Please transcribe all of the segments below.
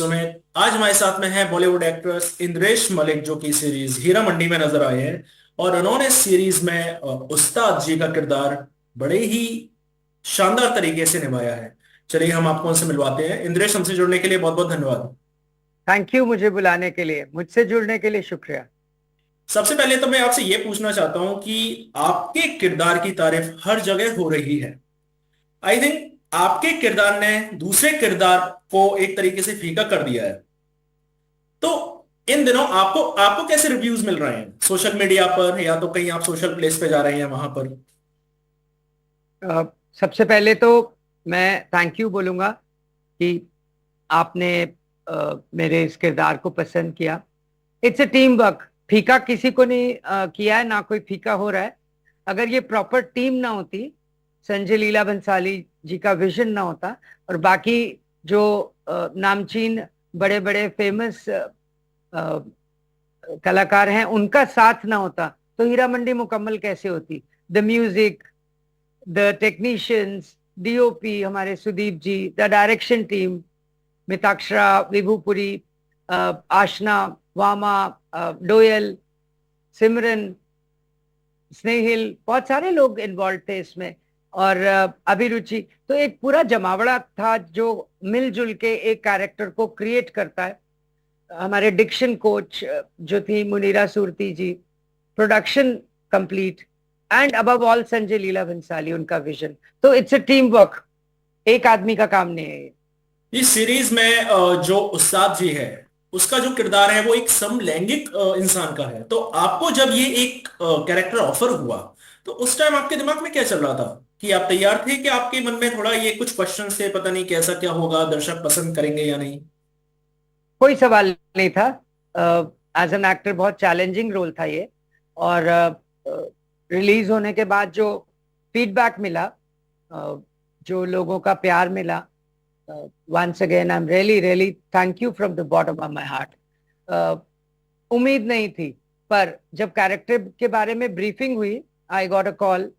सुमित, आज हमारे साथ में है बॉलीवुड एक्ट्रेस इंद्रेश मलिक, जो कि सीरीज हीरा मंडी में नजर आए हैं। और उन्होंने इस सीरीज में उस्ताद जी का किरदार बड़े ही शानदार तरीके से निभाया है। चलिए हम आपको उनसे मिलवाते हैं। इंद्रेश, हमसे जुड़ने के लिए बहुत बहुत धन्यवाद। थैंक यू मुझे बुलाने के लिए, मुझसे जुड़ने के लिए शुक्रिया। सबसे पहले तो मैं आपसे ये पूछना चाहता हूं कि आपके किरदार की तारीफ हर जगह हो रही है। आई थिंक आपके किरदार ने दूसरे किरदार को एक तरीके से फीका कर दिया है। तो इन दिनों आपको आपको कैसे रिव्यूज मिल रहे हैं सोशल मीडिया पर, या तो कहीं आप सोशल प्लेस पे जा रहे हैं वहां पर? अ, सबसे पहले तो मैं थैंक यू बोलूंगा कि आपने मेरे इस किरदार को पसंद किया। It's a team work. फीका किसी को नहीं किया है, ना कोई फीका हो रहा है। अगर ये प्रॉपर टीम ना होती, संजय लीला भंसाली जी का विजन ना होता, और बाकी जो नामचीन बड़े बड़े फेमस कलाकार हैं उनका साथ ना होता, तो हीरा मंडी मुकम्मल कैसे होती। The music, the technicians, DOP हमारे Sudeep ji, the direction team, Mitakshara, Vibhupuri, Aashna, Vama, Doyel, Simran, Snehil, बहुत सारे लोग इन्वॉल्व थे इसमें। और अभिरुचि, तो एक पूरा जमावड़ा था जो मिलजुल के एक कैरेक्टर को क्रिएट करता है। हमारे डिक्शन कोच जो थी Munira Surti ji, production complete, and above all Sanjay Leela Bhansali, उनका विजन। तो इट्स अ टीम वर्क, एक आदमी का काम नहीं है ये। इस सीरीज में जो उस्ताद जी है, उसका जो किरदार है वो एक समलैंगिक इंसान का है। तो आपको जब ये एक कैरेक्टर ऑफर हुआ, तो उस टाइम आपके दिमाग में क्या चल रहा था? कि आप तैयार थे, कि आपके मन में थोड़ा ये कुछ क्वेश्चन थे, पता नहीं कैसा क्या होगा, दर्शक पसंद करेंगे या नहीं? कोई सवाल नहीं था। एज एन एक्टर बहुत चैलेंजिंग रोल था ये। और रिलीज होने के बाद जो फीडबैक मिला, जो लोगों का प्यार मिला, once again I am really really thank you from the bottom of my heart. उम्मीद नहीं थी, पर जब कैरेक्टर के बारे में ब्रीफिंग हुई, I got a call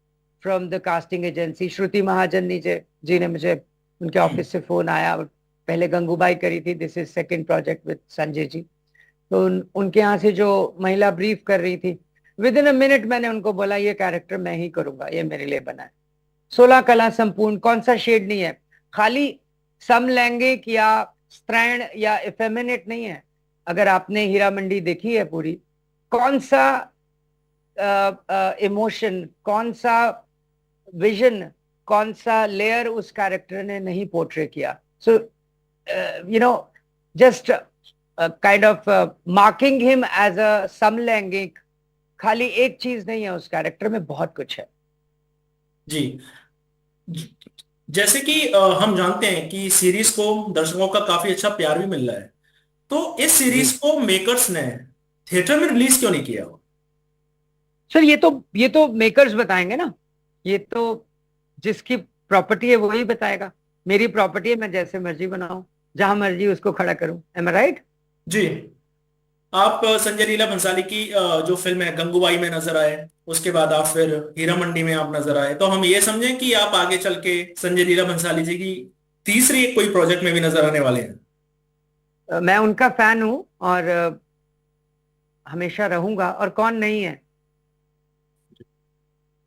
from the casting agency. Shruti Mahajan ji ने मुझे, उनके ऑफिस से फोन आया। और पहले गंगूबाई करी थी, this is second project with Sanjay ji. तो उनके यहाँ से जो महिला ब्रीफ कर रही थी, विद इन अ मिनट मैंने उनको बोला ये कैरेक्टर मैं ही करूंगा, ये मेरे लिए बना है। 16 कला संपूर्ण, कौन सा शेड नहीं है। खाली समलैंगिक या स्त्रैण या इफेमिनेट नहीं है। अगर आपने हीरा मंडी देखी है पूरी, कौन सा इमोशन, कौन सा विजन, कौन सा लेयर उस कैरेक्टर ने नहीं पोर्ट्रे किया। So you know, just kind of marking him as a समलैंगिक, खाली एक चीज नहीं है, उस कैरेक्टर में बहुत कुछ है। जी। जैसे कि हम जानते हैं कि सीरीज को दर्शकों का काफी अच्छा प्यार भी मिल रहा है। तो इस सीरीज जी को मेकर्स ने थिएटर में रिलीज क्यों नहीं किया? सर, ये तो मेकर्स बताएंगे ना। ये तो जिसकी प्रॉपर्टी है वही बताएगा। मेरी प्रॉपर्टी है, मैं जैसे मर्जी बनाऊं, जहां मर्जी उसको खड़ा करूं। एम आई राइट? जी। आप संजय लीला भंसाली की जो फिल्म है गंगूबाई में नजर आए, उसके बाद आप फिर हीरा मंडी में आप नजर आए, तो हम ये समझें कि आप आगे चल के संजय लीला भंसाली जी की तीसरी एक कोई प्रोजेक्ट में भी नजर आने वाले हैं? मैं उनका फैन हूं, और हमेशा रहूंगा। और कौन नहीं है?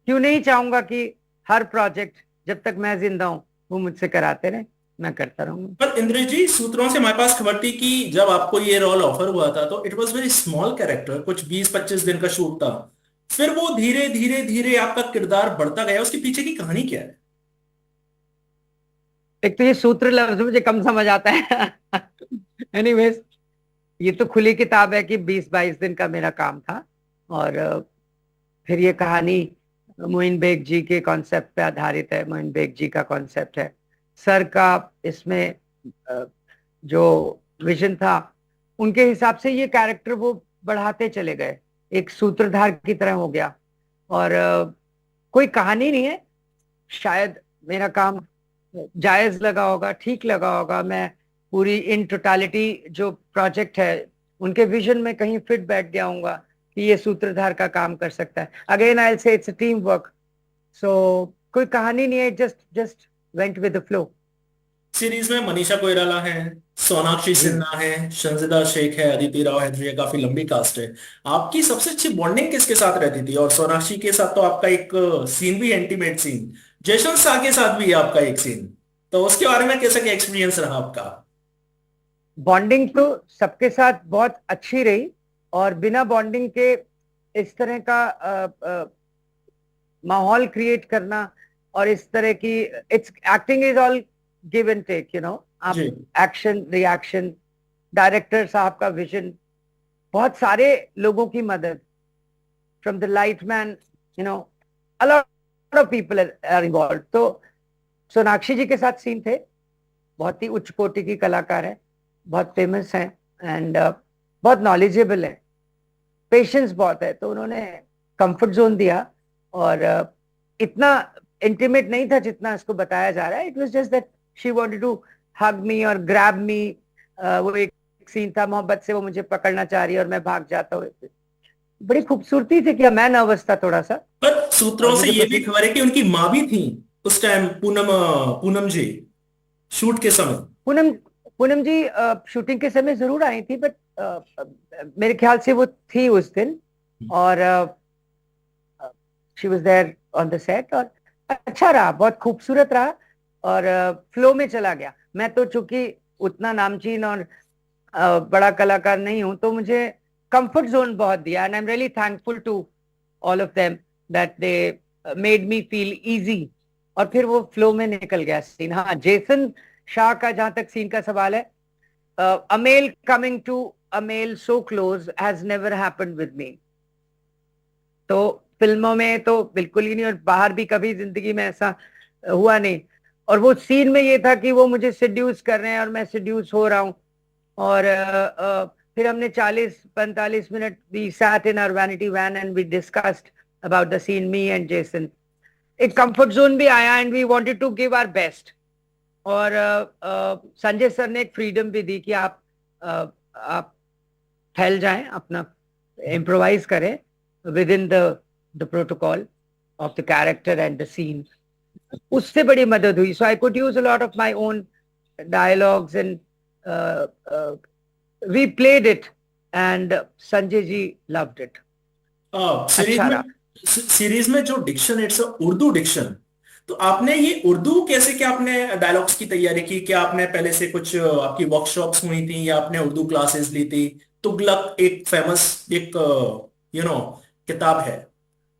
क्यों नहीं चाहूंगा कि हर प्रोजेक्ट, जब तक मैं जिंदा हूं, वो मुझसे कराते रहे, मैं करता रहूंगा। पर इंद्र जी, सूत्रों से हमारे पास खबर थी कि जब आपको ये रोल ऑफर हुआ था तो it was very small character, कुछ 20-25 दिन का शूट था। फिर वो धीरे धीरे धीरे आपका किरदार बढ़ता गया, उसके पीछे की कहानी क्या है? एक तो ये सूत्र लफ्ज मुझे कम समझ आता है। एनीवेज, ये तो खुली किताब है कि 20-22 दिन का मेरा काम था। और फिर ये कहानी मोइन बेग जी के कॉन्सेप्ट पे आधारित है। मोइन बेग जी का कॉन्सेप्ट है। सर का इसमें अ, जो विजन था, उनके हिसाब से ये कैरेक्टर वो बढ़ाते चले गए, एक सूत्रधार की तरह हो गया। और कोई कहानी नहीं है। शायद मेरा काम जायज लगा होगा, ठीक लगा होगा। मैं पूरी इन टोटालिटी जो प्रोजेक्ट है, उनके विजन में कहीं फिट बैठ गया हूँगा कि ये सूत्रधार का काम कर सकता है। Again I will say it's a team work. So कोई कहानी नहीं है, just just went with the flow. Series में मनीषा कोइराला है, सोनाक्षी जी। सिन्हा है, संजीदा शेख है, अदिति राव है, तो ये काफी लंबी कास्ट है। आपकी सबसे अच्छी बॉन्डिंग किसके साथ रहती थी? और सोनाक्षी के साथ तो आपका एक सीन भी, इंटीमेट सीन, जयशंकर शाह के साथ भी है आपका एक सीन, तो उसके बारे में कैसा क्या एक्सपीरियंस रहा आपका? बॉन्डिंग तो सबके साथ बहुत अच्छी रही, और बिना बॉन्डिंग के इस तरह का माहौल क्रिएट करना, और इस तरह की, it's acting is all give and take, आप जी। एक्शन रिएक्शन, डायरेक्टर साहब का विजन, बहुत सारे लोगों की मदद, from the light man, you know a lot of people are involve. तो सोनाक्षी जी के साथ सीन थे, बहुत ही उच्च कोटि की कलाकार है, बहुत फेमस है, एंड बहुत नॉलेजेबल है, पेशेंस बहुत है, तो उन्होंने कंफर्ट जोन दिया। और इतना इंटीमेट नहीं था जितना इसको बताया जा रहा है। It was just that she wanted to hug me और ग्रैब मी। वो एक सीन था, मोहब्बत से वो मुझे पकड़ना चाह रही है और मैं भाग जाता हूँ। बड़ी खूबसूरती थी, क्या मैं नर्वस था थोड़ा सा, पर और सूत्रों से मुझे ये भी पसंद। खबर है कि उनकी माँ भी थी उस टाइम, पूनम, पूनम जी, शूट के समय। पूनम पूनम जी शूटिंग के समय जरूर आई थी, बट मेरे ख्याल से वो थी उस दिन, और she was there on the set, और अच्छा रहा, बहुत खूबसूरत रहा, और फ्लो में चला गया। मैं तो चूंकि उतना नामचीन और बड़ा कलाकार नहीं हूं, तो मुझे कंफर्ट जोन बहुत दिया, and I am really thankful to all of them that they made me feel easy. और फिर वो फ्लो में निकल गया सीन। हाँ, जेसन शाह का जहां तक सीन का सवाल है, a male coming to a male so close has never happened with me। तो फिल्मों में तो बिल्कुल ही नहीं, और बाहर भी कभी जिंदगी में ऐसा हुआ नहीं। और वो सीन में ये था कि वो मुझे सिड्यूस कर रहे हैं और मैं सिड्यूस हो रहा हूँ, और फिर हमने 40-45 minute we sat in our vanity van and we discussed about the scene, me and Jason. एक कंफर्ट जोन भी आया, and we wanted to give our best. और संजय सर ने एक फ्रीडम भी दी कि आप फैल जाएं, अपना इम्प्रोवाइज करें within the protocol of the character and the scene. उससे बड़ी मदद हुई, so I could use a lot of my own dialogues, and we played it, and Sanjay ji loved it. Series अच्छा में, रहा। सीरीज में जो डिक्शन, इट्स उर्दू डिक्शन। तो आपने ये उर्दू कैसे, क्या आपने डायलॉग्स की तैयारी की? क्या आपने पहले से कुछ आपकी वर्कशॉप्स हुई थी, या आपने उर्दू क्लासेस ली थी? तुगलक एक फेमस, एक किताब है,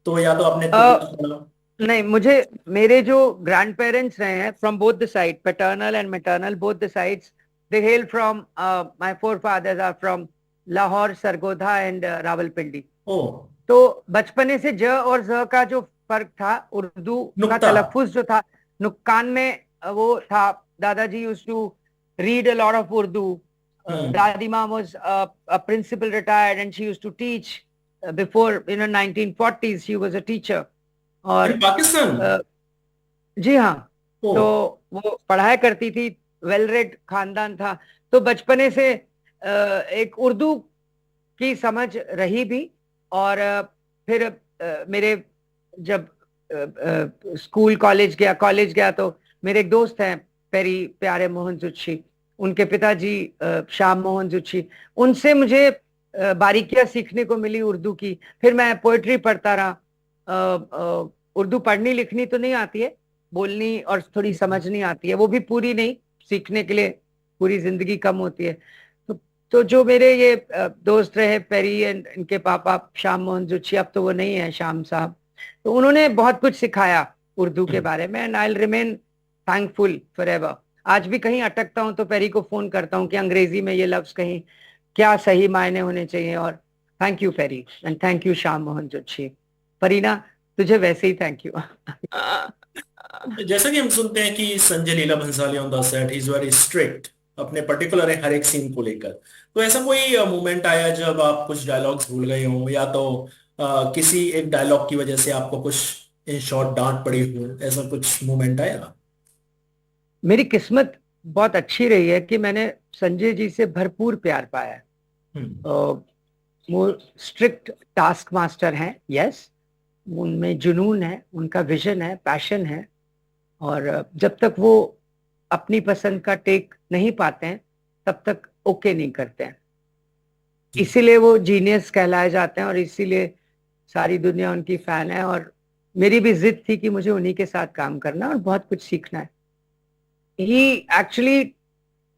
तो या तो आपने तुगलक पढ़ा? नहीं, मुझे मेरे जो ग्रैंड पेरेंट्स रहे हैं, from both the side, paternal and maternal, both the sides, they hail from, my forefathers are from Lahore, Sargodha and Rawalpindi. ओ, तो बचपने से ज और ज का जो फर्क था, उर्दू का नुक्ता। तलफ्फुज जो था, नुक्कान में वो था। दादाजी used to read a lot of Urdu. हम्म। दादी माँ was a principal retired and she used to teach before, 1940s she was a teacher। इन और पाकिस्तान। जी हाँ, ओ। तो वो पढ़ाया करती थी, वेल रेड खानदान था। तो बचपने से एक उर्दू की समझ रही भी। और फिर मेरे जब स्कूल कॉलेज गया तो मेरे एक दोस्त हैं, पेरी प्यारे मोहन जुच्छी, उनके पिताजी श्याम मोहन जुच्छी, उनसे मुझे बारीकियां सीखने को मिली उर्दू की। फिर मैं पोएट्री पढ़ता रहा। उर्दू पढ़नी लिखनी तो नहीं आती है, बोलनी और थोड़ी समझनी आती है, वो भी पूरी नहीं, सीखने के लिए पूरी जिंदगी कम होती है। तो तो जो मेरे ये दोस्त रहे पेरी एंड इनके पापा श्याम मोहन जोशी, अब तो वो नहीं है श्याम साहब, तो उन्होंने बहुत कुछ सिखाया उर्दू के बारे में, and I will remain thankful for ever. आज भी कहीं अटकता हूं तो पेरी को फोन करता हूं कि अंग्रेजी में ये लफ्ज कहीं क्या सही मायने होने चाहिए। और thank you Peri, and thank you Shyam Mohan Joshi. Parina, तुझे वैसे ही थैंक यू। जैसा कि हम सुनते हैं कि Sanjay Leela Bhansali on the set, he is very strict अपने पर्टिकुलर हर एक सीन को लेकर। तो ऐसा कोई मोमेंट आया जब आप कुछ डायलॉग्स भूल गए हो, या तो किसी एक डायलॉग की वजह से आपको कुछ इन शॉर्ट डांट पड़ी हो, ऐसा कुछ मोमेंट आया? मेरी किस्मत बहुत अच्छी रही है कि मैंने संजय जी से भरपूर प्यार पाया है। हम्म। वो स्ट्रिक्ट टास्क मास्टर हैं, यस, उनमें जुनून है, उनका विजन है, पैशन है। और जब तक वो अपनी पसंद का टेक नहीं पाते हैं तब तक ओके नहीं करते हैं। जी। इसीलिए वो जीनियस कहलाए जाते हैं और इसीलिए सारी दुनिया उनकी फैन है। और मेरी भी जिद थी कि मुझे उन्हीं के साथ काम करना और बहुत कुछ सीखना है। He actually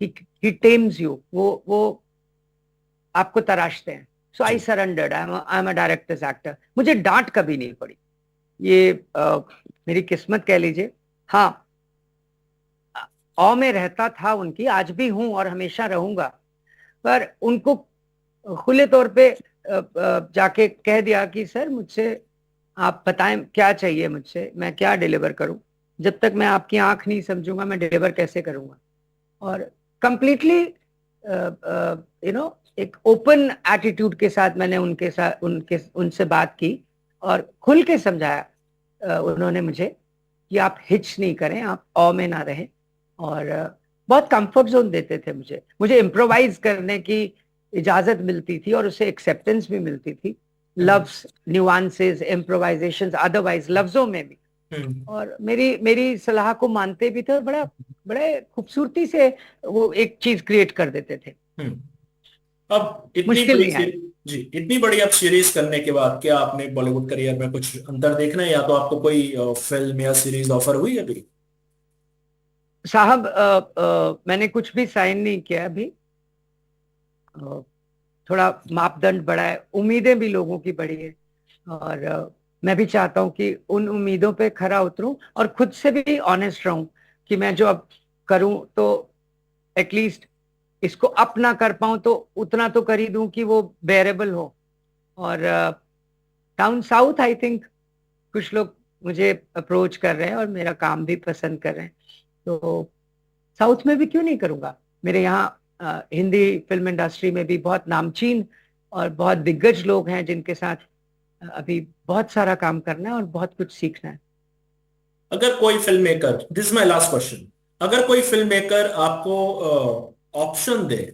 he tames you, वो आपको तराशते हैं। सो आई जी। Surrendered, I am a director's actor. मुझे डांट कभी नहीं पड़ी, ये मेरी किस्मत कह लीजिए। हाँ, औ में रहता था उनकी, आज भी हूं और हमेशा रहूंगा। पर उनको खुले तौर पे जाके कह दिया कि सर मुझसे आप बताएं क्या चाहिए मुझसे, मैं क्या डिलीवर करूं। जब तक मैं आपकी आंख नहीं समझूंगा मैं डिलीवर कैसे करूंगा। और कंप्लीटली एक ओपन एटीट्यूड के साथ मैंने उनके उनसे बात की और खुल के समझाया उन्होंने मुझे कि आप हिच नहीं करें, आप ऑ में ना रहें। और बहुत कंफर्ट जोन देते थे मुझे, मुझे इम्प्रोवाइज करने की इजाजत मिलती थी और उससे एक्सेप्टेंस भी मिलती थी। हम्म। लव्स, न्यूआंसेस, इम्प्रोवाइजेशंस, अदरवाइज लफ्जों में भी। हम्म। और मेरी मेरी सलाह को मानते भी थे और बड़ा बड़े खूबसूरती से वो एक चीज क्रिएट कर देते थे। हम्म। अब इतनी मुश्किल बड़ी नहीं आई। जी, इतनी बड़ी अब सीरीज करने के बाद क्या आपने बॉलीवुड करियर में कुछ अंतर देखना है, या तो आपको कोई फिल्म या सीरीज ऑफर हुई अभी? साहब मैंने कुछ भी साइन नहीं किया अभी। अ, थोड़ा मापदंड बढ़ा है, उम्मीदें भी लोगों की बढ़ी है। और मैं भी चाहता हूँ कि उन उम्मीदों पे खरा उतरूं और खुद से भी ऑनेस्ट रहूं कि मैं जो अब करूं तो एटलीस्ट इसको अप ना कर पाऊं तो उतना तो कर ही दूं कि वो बेरेबल हो। और डाउन साउथ आई थिंक कुछ लोग मुझे अप्रोच कर रहे हैं और मेरा काम भी पसंद कर रहे हैं। तो साउथ में भी क्यों नहीं करूंगा। मेरे यहाँ हिंदी फिल्म इंडस्ट्री में भी बहुत नामचीन और बहुत दिग्गज लोग हैं जिनके साथ अभी बहुत सारा काम करना है और बहुत कुछ सीखना है। अगर कोई film maker, this is my last question, अगर कोई फिल्म मेकर आपको ऑप्शन दे,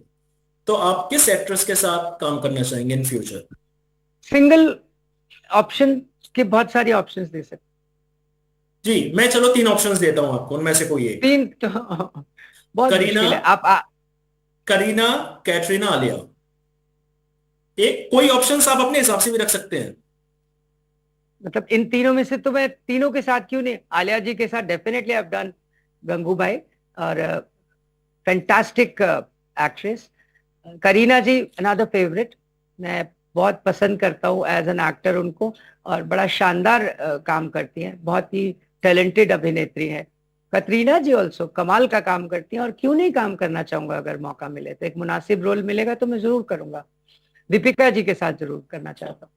तो आप किस एक्ट्रेस के साथ काम करना चाहेंगे इन फ्यूचर? सिंगल ऑप्शन के बहुत सारी ऑप्शंस दे सकते। जी, मैं चलो तीन ऑप्शंस देता हूं आपको, उनमें से कोई एक। तीन तो बहुत करीना, मुश्किल है। करीना, कैटरीना, आलिया। एक कोई ऑप्शंस आप अपने हिसाब से भी रख सकते हैं। मतलब इन तीनों में से तो मैं तीनों के साथ क्यों नहीं, आलिया जी के साथ definitely I have done, Gangubai, और फैंटास्टिक एक्ट्रेस। करीना जी अनदर फेवरेट, मैं बहुत पसंद करता हूँ एज एन एक्टर उनको। और बड़ा शानदार काम करती हैं, बहुत ही टैलेंटेड अभिनेत्री है। कतरीना जी ऑल्सो कमाल का काम करती हैं और क्यों नहीं काम करना चाहूंगा, अगर मौका मिले तो, एक मुनासिब रोल मिलेगा तो मैं जरूर करूंगा। दीपिका जी के साथ जरूर करना चाहता हूँ।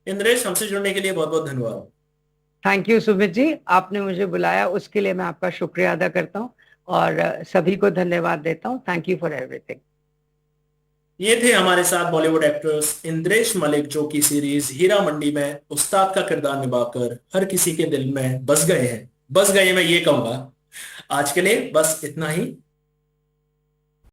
इंद्रेश, हमसे जुड़ने के लिए बहुत बहुत धन्यवाद। थैंक यू सुमित जी, आपने मुझे बुलाया उसके लिए मैं आपका शुक्रिया अदा करता हूँ और सभी को धन्यवाद देता हूँ। Thank you for everything. ये थे हमारे साथ बॉलीवुड एक्ट्रेस इंद्रेश मलिक, जो की सीरीज हीरा मंडी में उस्ताद का किरदार निभाकर हर किसी के दिल में बस गए हैं। बस गए मैं ये कहूंगा। आज के लिए बस इतना ही।